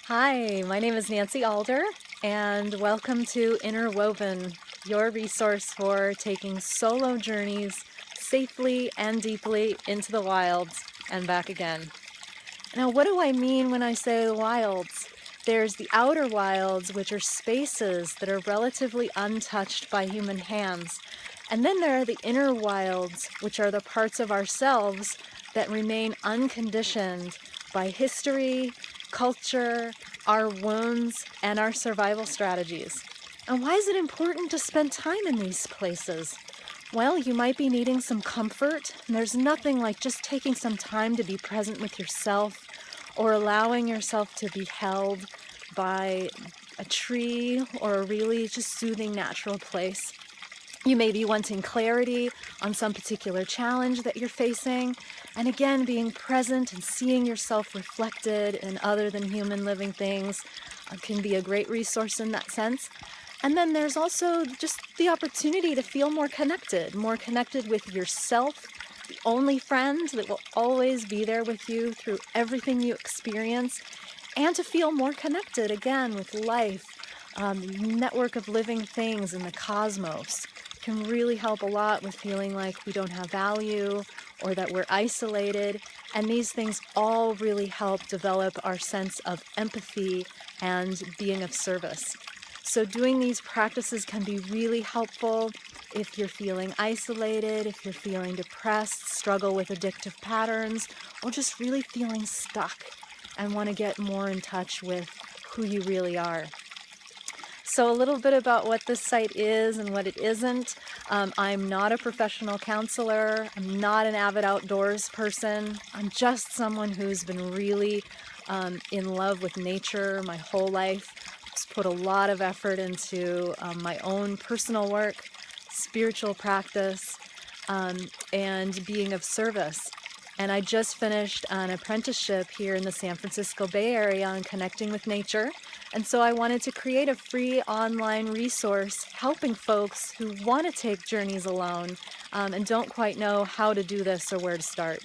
Hi, my name is Nancy Alder, and welcome to InnerWoven, your resource for taking solo journeys safely and deeply into the wilds and back again. Now, what do I mean when I say the wilds? There's the outer wilds, which are spaces that are relatively untouched by human hands. And then there are the inner wilds, which are the parts of ourselves that remain unconditioned by history, culture, our wounds, and our survival strategies. And why is it important to spend time in these places? Well, you might be needing some comfort, and there's nothing like just taking some time to be present with yourself or allowing yourself to be held by a tree or a really just soothing natural place. You may be wanting clarity on some particular challenge that you're facing, and again, being present and seeing yourself reflected in other than human living things can be a great resource in that sense. And then there's also just the opportunity to feel more connected with yourself, the only friend that will always be there with you through everything you experience, and to feel more connected again with life, network of living things in the cosmos. Can really help a lot with feeling like we don't have value or that we're isolated. And these things all really help develop our sense of empathy and being of service. So doing these practices can be really helpful if you're feeling isolated, if you're feeling depressed, struggle with addictive patterns, or just really feeling stuck and want to get more in touch with who you really are. So a little bit about what this site is and what it isn't. I'm not a professional counselor. I'm not an avid outdoors person. I'm just someone who's been really in love with nature my whole life. Just put a lot of effort into my own personal work, spiritual practice, and being of service. And I just finished an apprenticeship here in the San Francisco Bay Area on connecting with nature. And so I wanted to create a free online resource helping folks who want to take journeys alone and don't quite know how to do this or where to start.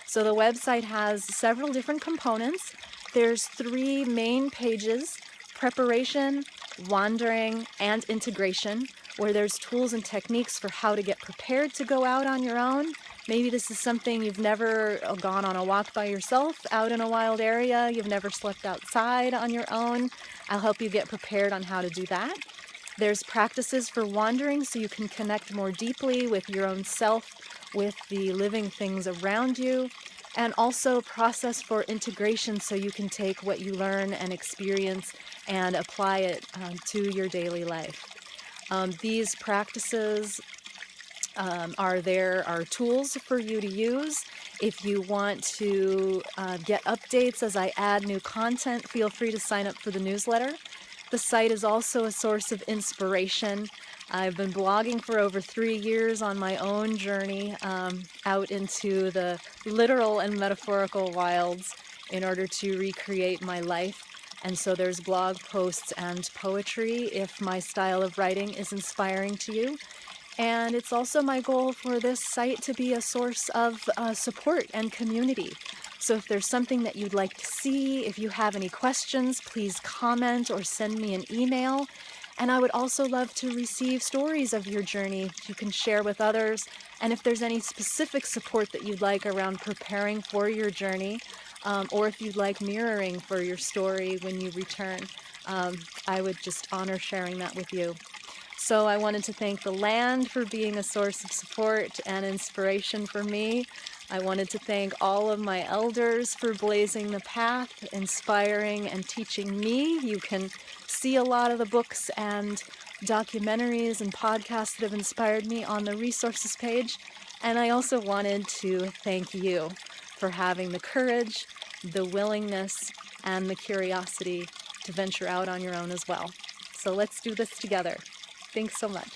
So the website has several different components. There's 3 main pages: preparation, wandering, and integration, where there's tools and techniques for how to get prepared to go out on your own. Maybe this is something you've never gone on a walk by yourself out in a wild area, you've never slept outside on your own. I'll help you get prepared on how to do that. There's practices for wandering so you can connect more deeply with your own self, with the living things around you, and also process for integration so you can take what you learn and experience and apply it to your daily life. These practices are tools for you to use. If you want to get updates as I add new content, feel free to sign up for the newsletter. The site is also a source of inspiration. I've been blogging for over 3 years on my own journey out into the literal and metaphorical wilds in order to recreate my life. And so there's blog posts and poetry if my style of writing is inspiring to you. And it's also my goal for this site to be a source of support and community. So if there's something that you'd like to see, if you have any questions, please comment or send me an email. And I would also love to receive stories of your journey you can share with others. And if there's any specific support that you'd like around preparing for your journey, or if you'd like mirroring for your story when you return, I would just honor sharing that with you. So I wanted to thank the land for being a source of support and inspiration for me. I wanted to thank all of my elders for blazing the path, inspiring and teaching me. You can see a lot of the books and documentaries and podcasts that have inspired me on the resources page. And I also wanted to thank you for having the courage, the willingness, and the curiosity to venture out on your own as well. So let's do this together. Thanks so much.